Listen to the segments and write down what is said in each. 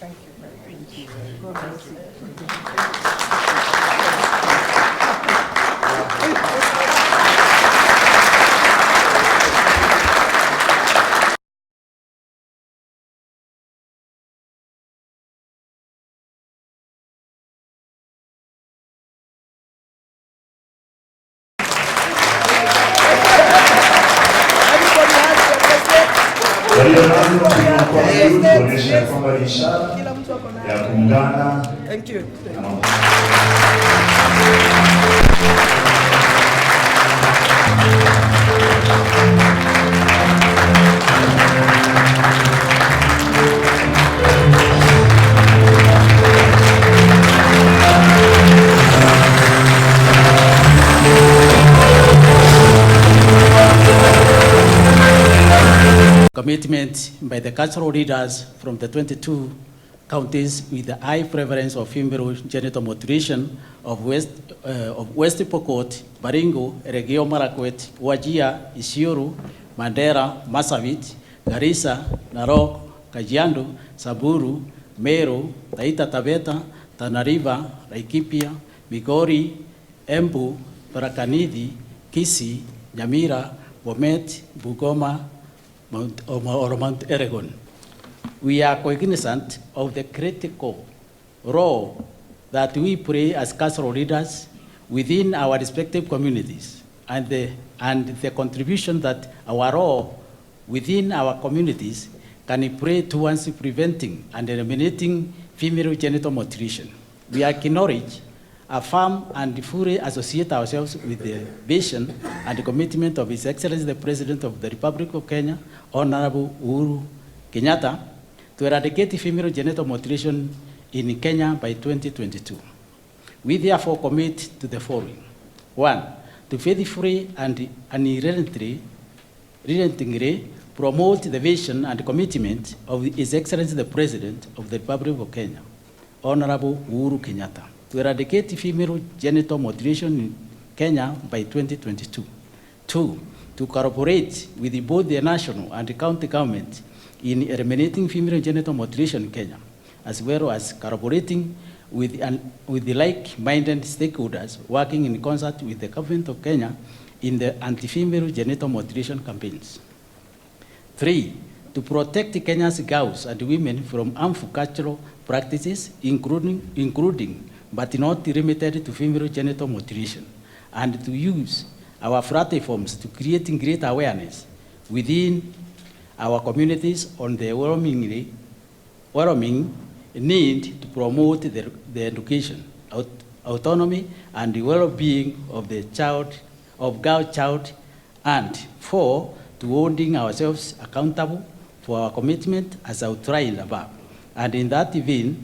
Thank you very much. Thank you. God bless you. Kwa hiyo lazima tuonyeshe kwamba ni ishara ya kuungana. Thank you. Commitment by the cultural leaders from the 22 counties with the high prevalence of female genital mutilation of West Pokot, Baringo, Elgeyo Marakwet, Wajir, Isiolo, Mandera, Marsabit, Garissa, Narok, Kajiado, Samburu, Meru, Taita Taveta, Tana River, Laikipia, Migori, Embu, Tharaka-Nithi, Kisii, Nyamira, Bomet, Bungoma, Mount Elgon. We are cognizant of the critical role that we play as cultural leaders within our respective communities, and the contribution that our role within our communities can play towards preventing and eliminating female genital mutilation. We acknowledge, affirm, and fully associate ourselves with the vision and commitment of His Excellency the President of the Republic of Kenya, Honorable Uhuru Kenyatta, to eradicate female genital mutilation in Kenya by 2022. We therefore commit to the following. 1. To faithfully and unrelentingly promote the vision and commitment of His Excellency the President of the Republic of Kenya, Honorable Uhuru Kenyatta, to eradicate female genital mutilation in Kenya by 2022. 2. To cooperate with both the national and county government in eliminating female genital mutilation in Kenya, as well as collaborating with the like-minded stakeholders working in concert with the government of Kenya in the anti-female genital mutilation campaigns. 3. To protect Kenya's girls and women from harmful cultural practices, including but not limited to female genital mutilation, and to use our platforms to create greater awareness within our communities on the overwhelming need to promote the education, autonomy, and the well-being of the girl child, and 4, to holding ourselves accountable for our commitment as outlined above, and in that event,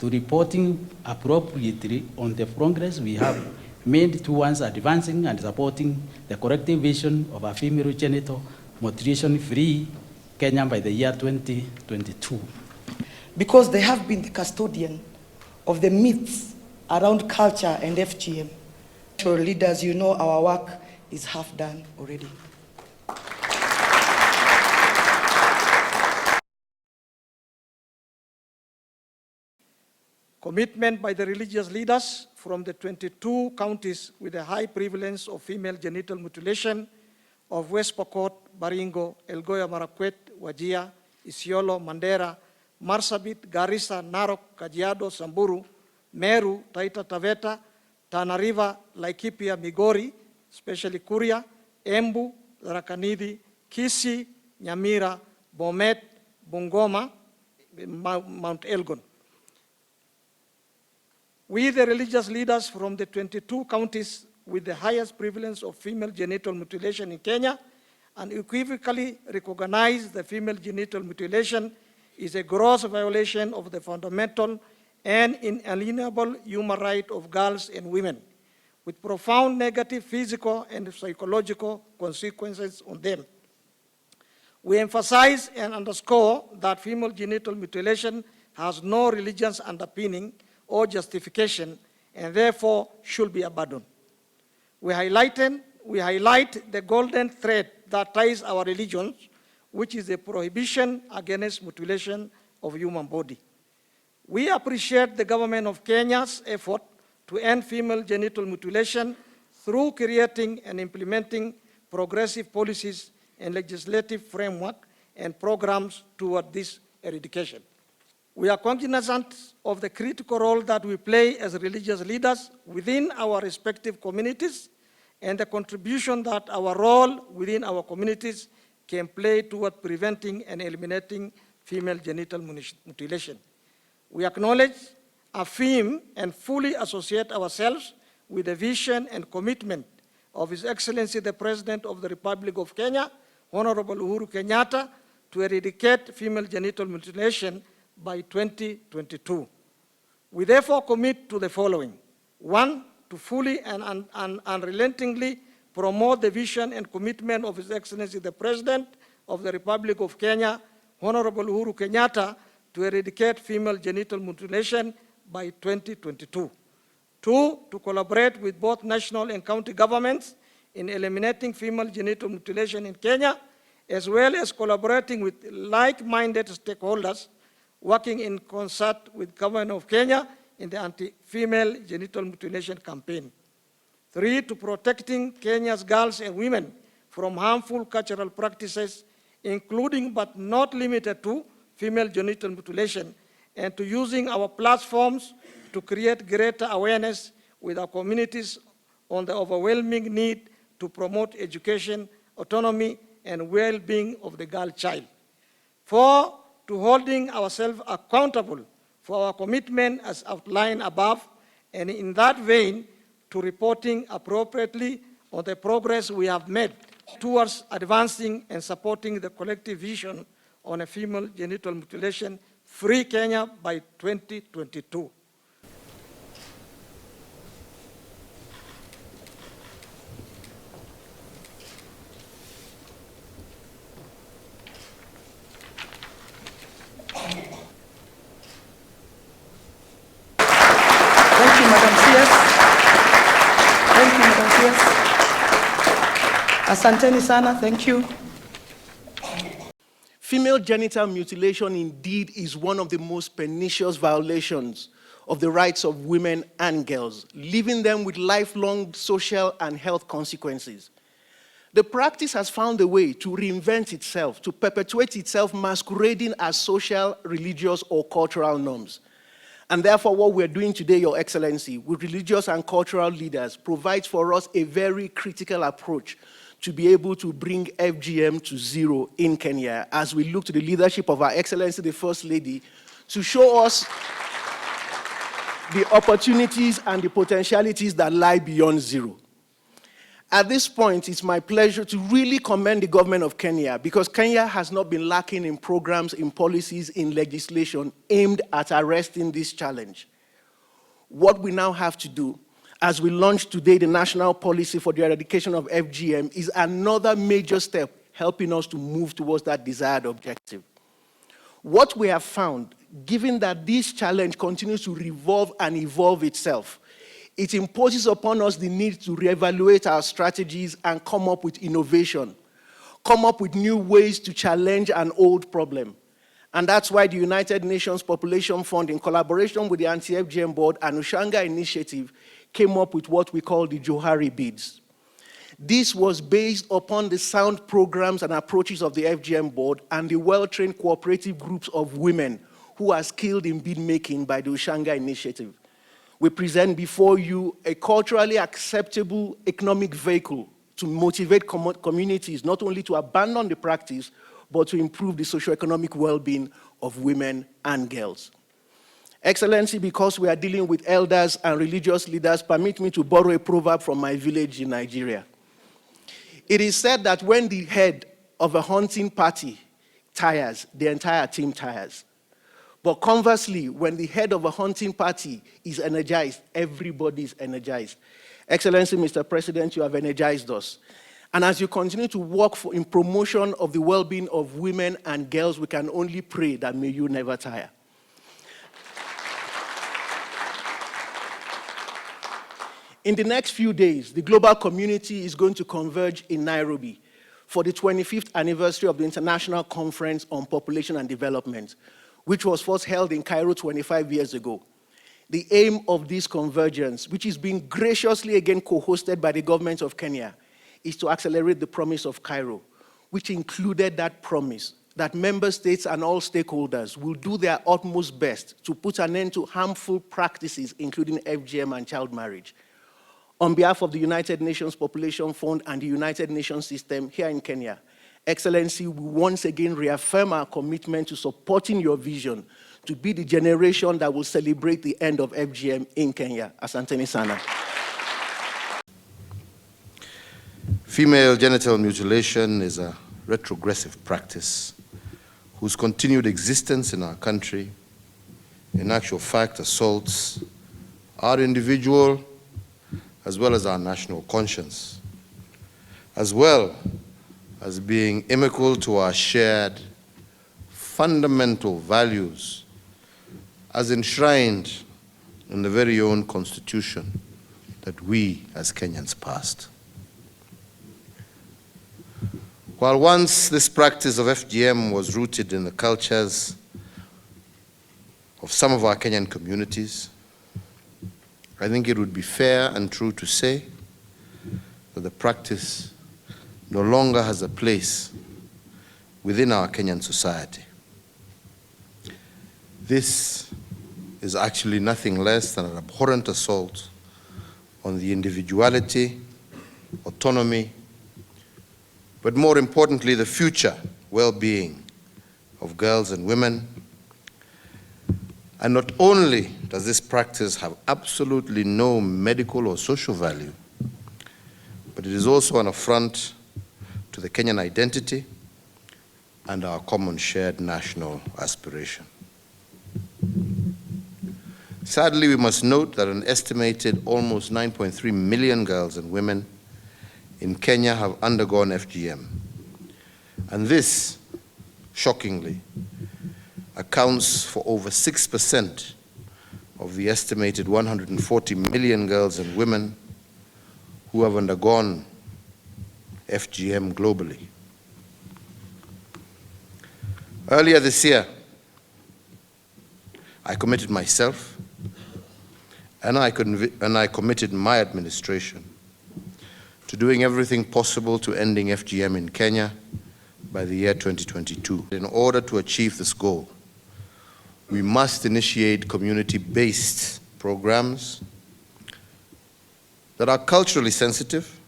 to reporting appropriately on the progress we have made towards advancing and supporting the collective vision of a female genital mutilation-free Kenya by the year 2022. Because they have been the custodian of the myths around culture and FGM. So leaders, you know our work is half done already. Commitment by the religious leaders from the 22 counties with a high prevalence of female genital mutilation of West Pokot, Baringo, Elgeyo Marakwet, Wajir, Isiolo, Mandera, Marsabit, Garissa, Narok, Kajiado, Samburu, Meru, Taita Taveta, Tana River, Laikipia, Migori, especially Kuria, Embu, Tharaka-Nithi, Kisii, Nyamira, Bomet, Bungoma, Mount Elgon. We, the religious leaders from the 22 counties with the highest prevalence of female genital mutilation in Kenya, unequivocally recognize that female genital mutilation is a gross violation of the fundamental and inalienable human right of girls and women, with profound negative physical and psychological consequences on them. We emphasize and underscore that female genital mutilation has no religious underpinning or justification, and therefore should be abandoned. We highlight the golden thread that ties our religions, which is the prohibition against mutilation of human body. We appreciate the government of Kenya's effort to end female genital mutilation through creating and implementing progressive policies and legislative framework and programs toward this eradication. We are cognizant of the critical role that we play as religious leaders within our respective communities and the contribution that our role within our communities can play toward preventing and eliminating female genital mutilation. We acknowledge, affirm, and fully associate ourselves with the vision and commitment of His Excellency the President of the Republic of Kenya, Honorable Uhuru Kenyatta, to eradicate female genital mutilation by 2022. We therefore commit to the following. 1, to fully and unrelentingly promote the vision and commitment of His Excellency the President of the Republic of Kenya, Honorable Uhuru Kenyatta, to eradicate female genital mutilation by 2022. 2, to collaborate with both national and county governments in eliminating female genital mutilation in Kenya, as well as collaborating with like-minded stakeholders working in concert with Government of Kenya in the anti-female genital mutilation campaign. 3, to protecting Kenya's girls and women from harmful cultural practices, including but not limited to female genital mutilation, and to using our platforms to create greater awareness with our communities on the overwhelming need to promote education, autonomy, and well-being of the girl child. 4, to holding ourselves accountable for our commitment as outlined above, and in that vein, to reporting appropriately on the progress we have made towards advancing and supporting the collective vision on a female genital mutilation free Kenya by 2022. Thank you, Madam CS. Thank you, Madam CS. Asanteni sana, thank you. Female genital mutilation indeed is one of the most pernicious violations of the rights of women and girls, leaving them with lifelong social and health consequences. The practice has found a way to reinvent itself, to perpetuate itself masquerading as social, religious, or cultural norms. And therefore, what we're doing today, Your Excellency, with religious and cultural leaders, provides for us a very critical approach to be able to bring FGM to zero in Kenya, as we look to the leadership of Our Excellency, the First Lady, to show us the opportunities and the potentialities that lie beyond zero. At this point, it's my pleasure to really commend the government of Kenya, because Kenya has not been lacking in programs, in policies, in legislation aimed at arresting this challenge. What we now have to do, as we launch today the National Policy for the Eradication of FGM, is another major step helping us to move towards that desired objective. What we have found, given that this challenge continues to revolve and evolve itself, it imposes upon us the need to reevaluate our strategies and come up with innovation, come up with new ways to challenge an old problem. And that's why the United Nations Population Fund, in collaboration with the Anti-Fgm Board and Ushanga Initiative, came up with what we call the Johari bids. This was based upon the sound programs and approaches of the FGM Board and the well-trained cooperative groups of women who are skilled in bid making by the Ushanga Initiative. We present before you a culturally acceptable economic vehicle to motivate communities not only to abandon the practice, but to improve the socio-economic well-being of women and girls. Excellency, because we are dealing with elders and religious leaders, permit me to borrow a proverb from my village in Nigeria. It is said that when the head of a hunting party tires, the entire team tires. But conversely, when the head of a hunting party is energized, everybody is energized. Excellency, Mr. President, you have energized us. And as you continue to work in promotion of the well-being of women and girls, we can only pray that may you never tire. In the next few days, the global community is going to converge in Nairobi for the 25th anniversary of the International Conference on Population and Development, which was first held in Cairo 25 years ago. The aim of this convergence, which is being graciously again co-hosted by the government of Kenya, is to accelerate the promise of Cairo, which included that promise that member states and all stakeholders will do their utmost best to put an end to harmful practices, including FGM and child marriage. On behalf of the United Nations Population Fund and the United Nations system here in Kenya, Excellency, we once again reaffirm our commitment to supporting your vision to be the generation that will celebrate the end of FGM in Kenya. Asanteni sana. Female genital mutilation is a retrogressive practice whose continued existence in our country, in actual fact, assaults our individual as well as our national conscience, as well as being inimical to our shared fundamental values as enshrined in the very own constitution that we as Kenyans passed. While once this practice of FGM was rooted in the cultures of some of our Kenyan communities, I think it would be fair and true to say that the practice no longer has a place within our Kenyan society. This is actually nothing less than an abhorrent assault on the individuality, autonomy, but more importantly, the future well-being of girls and women. And not only does this practice have absolutely no medical or social value, but it is also an affront to the Kenyan identity and our common shared national aspiration. Sadly, we must note that an estimated almost 9.3 million girls and women in Kenya have undergone FGM. And this, shockingly, accounts for over 6% of the estimated 140 million girls and women who have undergone FGM globally. Earlier this year, I committed myself and I committed my administration to doing everything possible to ending FGM in Kenya by the year 2022. In order to achieve this goal, we must initiate community-based programs that are culturally sensitive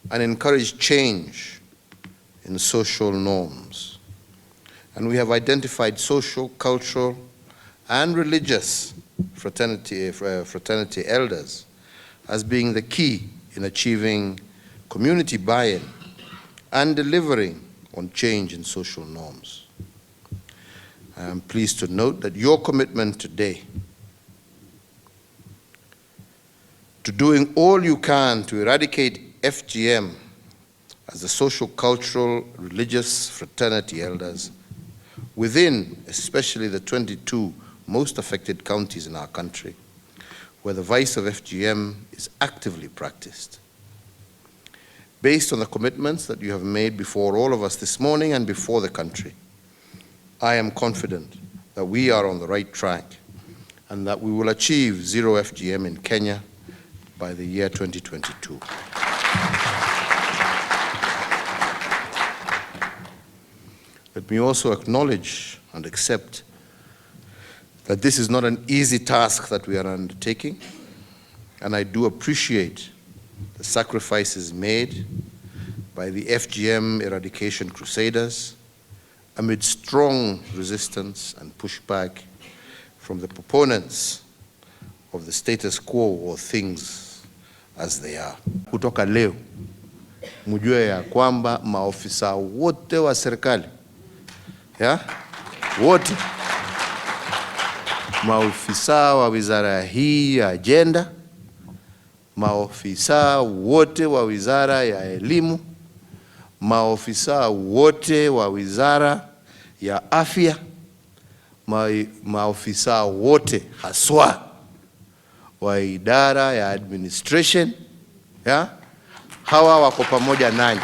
and encourage change in social norms. And we have identified social, cultural, and religious fraternity elders as being the key in achieving community buy-in and delivering on change in social norms. I am pleased to note that your commitment today to doing all you can to eradicate FGM as the social, cultural, religious fraternity elders within especially the 22 most affected counties in our country, where the vice of FGM is actively practiced. Based on the commitments that you have made before all of us this morning and before the country, I am confident that we are on the right track and that we will achieve zero FGM in Kenya by the year 2022. Let me also acknowledge and accept that this is not an easy task that we are undertaking, and I do appreciate the sacrifices made by the FGM eradication crusaders amid strong resistance and pushback from the proponents of the status quo or things as they are. Kutoka leo, mjue ya kwamba maofisa wote wa serikali, wote, maofisa wa wizara hii ya agenda, maofisa wote wa wizara ya elimu, maofisa wote wa wizara ya afya, maofisa wote haswa wa idara ya administration, hawa wako pamoja nanyi.